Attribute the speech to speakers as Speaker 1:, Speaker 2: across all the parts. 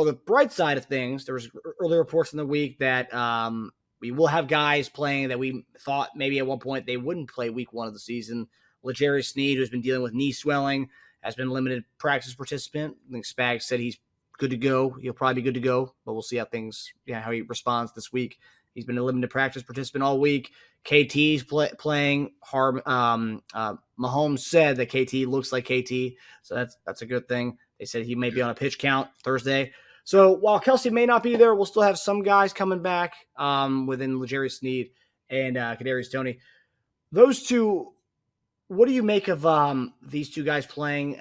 Speaker 1: on the bright side of things, there was early reports in the week that we will have guys playing that we thought maybe at one point they wouldn't play week 1 of the season. L'Jarius Sneed, who's been dealing with knee swelling, has been limited practice participant. I think Spags said he's good to go. He'll probably be good to go, but we'll see how how he responds this week. He's been a limited practice participant all week. KT's playing hard. Mahomes said that KT looks like KT, so that's a good thing. They said he may be on a pitch count Thursday. So while Kelce may not be there, we'll still have some guys coming back within L'Jarius Sneed and Kadarius Toney. Those two, what do you make of these two guys playing?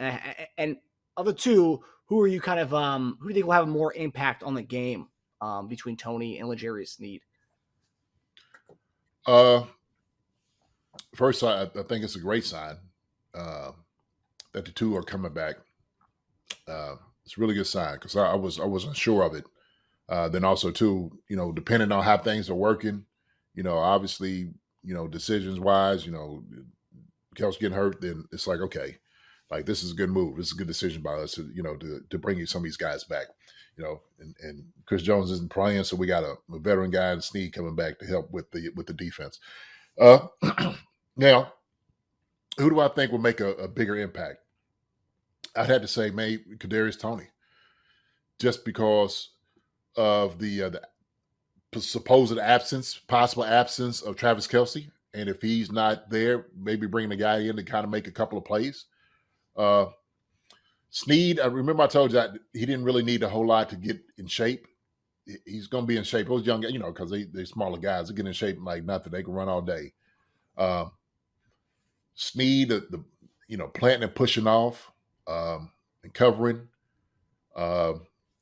Speaker 1: And of the two, who are you kind of who do you think will have more impact on the game between Toney and L'Jarius Sneed?
Speaker 2: First, I think it's a great sign that the two are coming back. It's a really good sign because I was unsure of it. Then also too, depending on how things are working, obviously, decisions wise, Kelce getting hurt, then it's like, okay, like this is a good move. This is a good decision by us to bring you some of these guys back, and Chris Jones isn't playing. So we got a veteran guy and Sneed coming back to help with the defense. Now, who do I think will make a bigger impact? I'd have to say maybe Kadarius Toney, just because of the supposed possible absence of Travis Kelce. And if he's not there, maybe bringing a guy in to kind of make a couple of plays. Sneed, I remember I told you that he didn't really need a whole lot to get in shape. He's going to be in shape. Those young guys, because they're smaller guys, they get in shape like nothing. They can run all day. Sneed, the planting and pushing off and covering.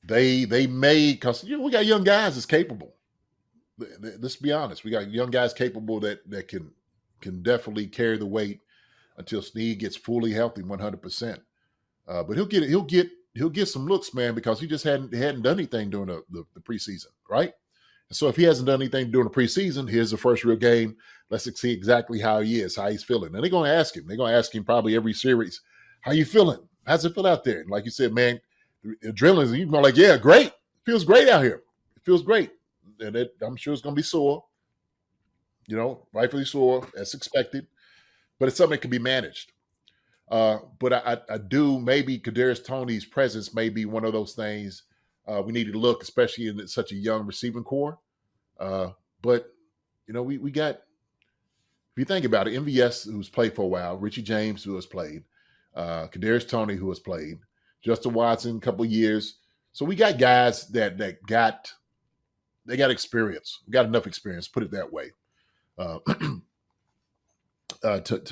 Speaker 2: They may, because we got young guys that's capable. Let's be honest. We got young guys capable that can definitely carry the weight until Sneed gets fully healthy, 100%. But he'll get some looks, man, because he just hadn't done anything during the preseason, right? And so if he hasn't done anything during the preseason, here's the first real game. Let's see exactly how he is, how he's feeling. And they're going to ask him. They're going to ask him probably every series, how you feeling? How's it feel out there? And like you said, man, the adrenaline, you're going like, yeah, great. It feels great out here. It feels great. And I'm sure it's going to be sore, rightfully sore, as expected. But it's something that can be managed. But I do, maybe Kadarius Toney's presence may be one of those things we need to look, especially in such a young receiving core. But, we got, if you think about it, MVS, who's played for a while, Richie James, who has played, Kadarius Toney, who has played, Justyn Watson, a couple of years. So we got guys that got experience. We got enough experience, put it that way, to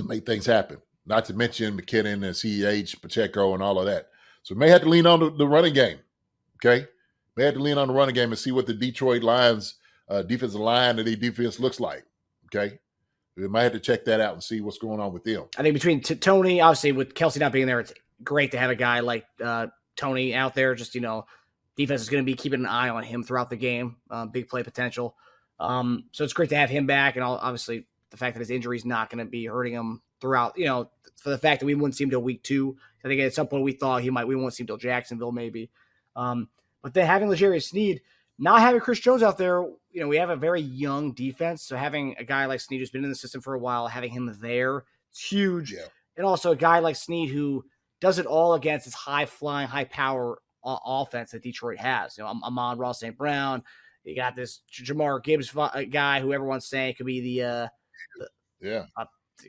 Speaker 2: make things happen. Not to mention McKinnon and CEH, Pacheco, and all of that. So we may have to lean on the running game, okay? May have to lean on the running game and see what the Detroit Lions defensive line and their defense looks like, okay? We might have to check that out and see what's going on with them.
Speaker 1: I think between Toney, obviously with Kelce not being there, it's great to have a guy like Toney out there. Just, defense is going to be keeping an eye on him throughout the game. Big play potential. So it's great to have him back. And obviously the fact that his injury is not going to be hurting him throughout, for the fact that we wouldn't see him till week 2. I think at some point we thought we won't see him till Jacksonville maybe. But then having L'Jarius Sneed, not having Chris Jones out there, we have a very young defense. So having a guy like Sneed who's been in the system for a while, having him there, it's huge. Yeah. And also a guy like Sneed who does it all against this high-flying, high-power offense that Detroit has. Amon-Ra St. Brown. You got this Jamar Gibbs guy who everyone's saying could be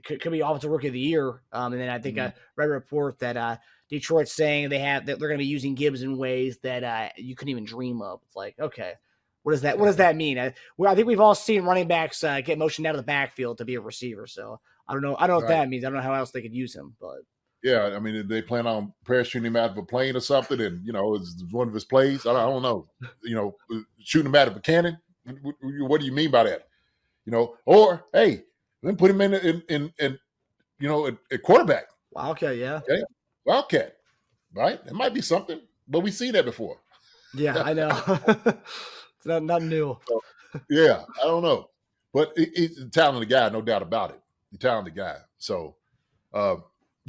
Speaker 1: could be offensive rookie of the year. And then I think I read a report that Detroit's saying that they're going to be using Gibbs in ways that you couldn't even dream of. It's like, okay, what does that mean? I think we've all seen running backs get motioned out of the backfield to be a receiver. So I don't know what that means. I don't know how else they could use him, but.
Speaker 2: Yeah, I mean, they plan on parachuting him out of a plane or something, and it's one of his plays. I don't know. Shooting him out of a cannon. What do you mean by that? Or hey, then put him in a quarterback.
Speaker 1: Wildcat, yeah.
Speaker 2: Okay? Wildcat, right? It might be something, but we've seen that before.
Speaker 1: Yeah, I know. It's not new.
Speaker 2: So, yeah, I don't know, but he's a talented guy, no doubt about it. He's a talented guy. So.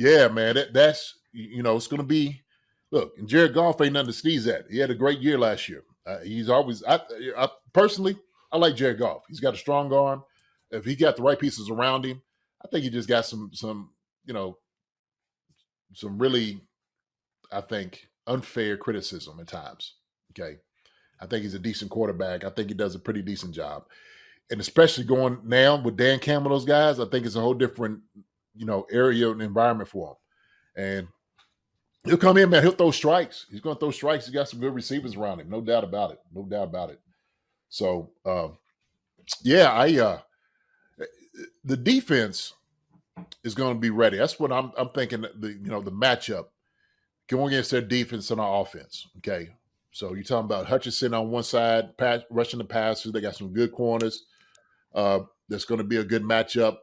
Speaker 2: Yeah, man, that's it's going to be Look, and Jared Goff ain't nothing to sneeze at. He had a great year last year. He's always, I personally, I like Jared Goff. He's got a strong arm. If he got the right pieces around him, I think he just got some, some really, I think, unfair criticism at times. Okay. I think he's a decent quarterback. I think he does a pretty decent job. And especially going now with Dan Campbell, those guys, I think it's a whole different, area and environment for him. And he'll come in, man. He'll throw strikes. He's going to throw strikes. He got some good receivers around him. No doubt about it. No doubt about it. So, the defense is going to be ready. That's what I'm thinking. The matchup going against their defense and our offense. Okay. So you're talking about Hutchinson on one side, rushing the passes. They got some good corners. That's going to be a good matchup.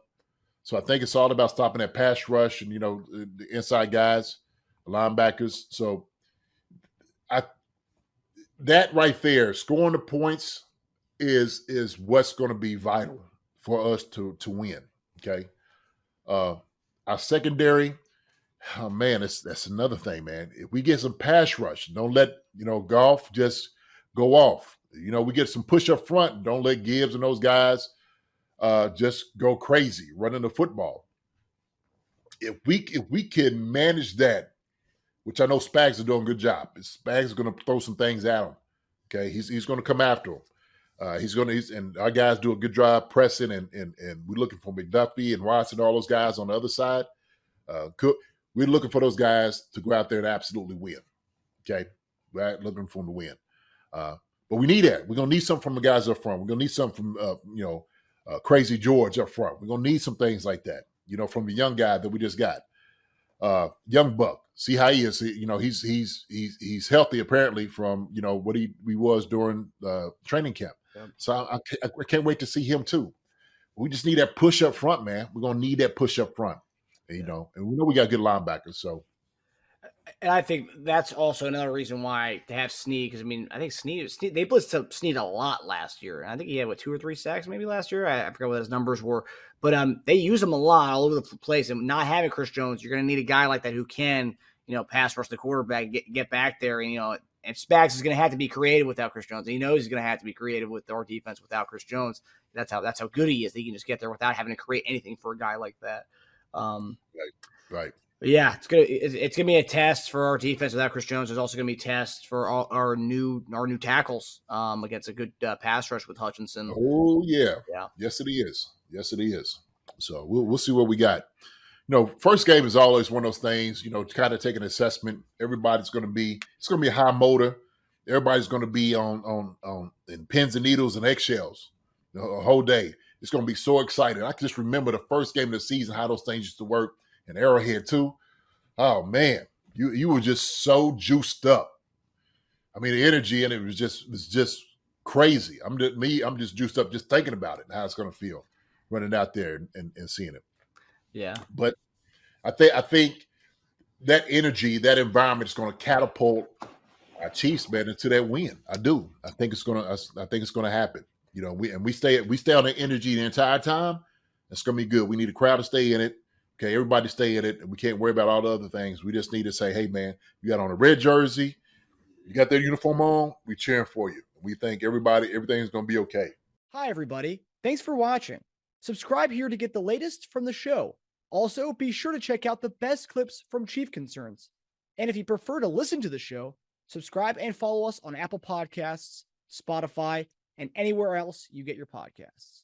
Speaker 2: So I think it's all about stopping that pass rush and, the inside guys, the linebackers. So that right there, scoring the points is what's going to be vital for us to win. Okay. Our secondary, oh man, that's another thing, man. If we get some pass rush, don't let, Goff just go off. We get some push up front. Don't let Gibbs and those guys just go crazy running the football. If we can manage that, which I know Spags is doing a good job. Spags is going to throw some things at him. Okay, he's going to come after him. And our guys do a good job pressing, and we're looking for McDuffie and Watson, all those guys on the other side. We're looking for those guys to go out there and absolutely win. Okay, right? Looking for them to win. But we need that. We're gonna need something from the guys up front. We're gonna need something from Crazy George up front. We're gonna need some things like that. From the young guy that we just got, young buck. See how he is. He's healthy apparently from what he was during training camp. Yep. So I can't wait to see him too. We just need that push up front, man. We're gonna need that push up front. And we know we got good linebackers. So,
Speaker 1: and I think that's also another reason why to have Sneed, because I think Sneed they blitzed Sneed a lot last year, and I think he had 2 or 3 sacks maybe last year. I forgot what his numbers were, but they use him a lot all over the place. And not having Chris Jones, you're going to need a guy like that who can pass rush the quarterback, get back there, and Spags is going to have to be creative without Chris Jones. And he knows he's going to have to be creative with our defense without Chris Jones. That's how good he is. He can just get there without having to create anything for a guy like that.
Speaker 2: Right.
Speaker 1: Yeah, it's gonna be a test for our defense without Chris Jones. There's also gonna be tests for all our new tackles against a good pass rush with Hutchinson.
Speaker 2: Oh yeah. Yes it is. So we'll see what we got. First game is always one of those things. To kind of take an assessment. It's gonna be a high motor. Everybody's gonna be on in pins and needles and eggshells the whole day. It's gonna be so exciting. I can just remember the first game of the season, how those things used to work. And Arrowhead too. Oh man, you were just so juiced up. The energy in it was just crazy. I'm just juiced up just thinking about it and how it's going to feel running out there and seeing it.
Speaker 1: Yeah.
Speaker 2: But I think that energy, that environment is going to catapult our Chiefs, man, into that win. I do. I think it's going to happen. We stay on the energy the entire time. It's going to be good. We need a crowd to stay in it. Okay, everybody stay in it. We can't worry about all the other things. We just need to say, hey, man, you got on a red jersey. You got that uniform on. We cheering for you. We think everything's going to be okay.
Speaker 3: Hi, everybody. Thanks for watching. Subscribe here to get the latest from the show. Also, be sure to check out the best clips from Chief Concerns. And if you prefer to listen to the show, subscribe and follow us on Apple Podcasts, Spotify, and anywhere else you get your podcasts.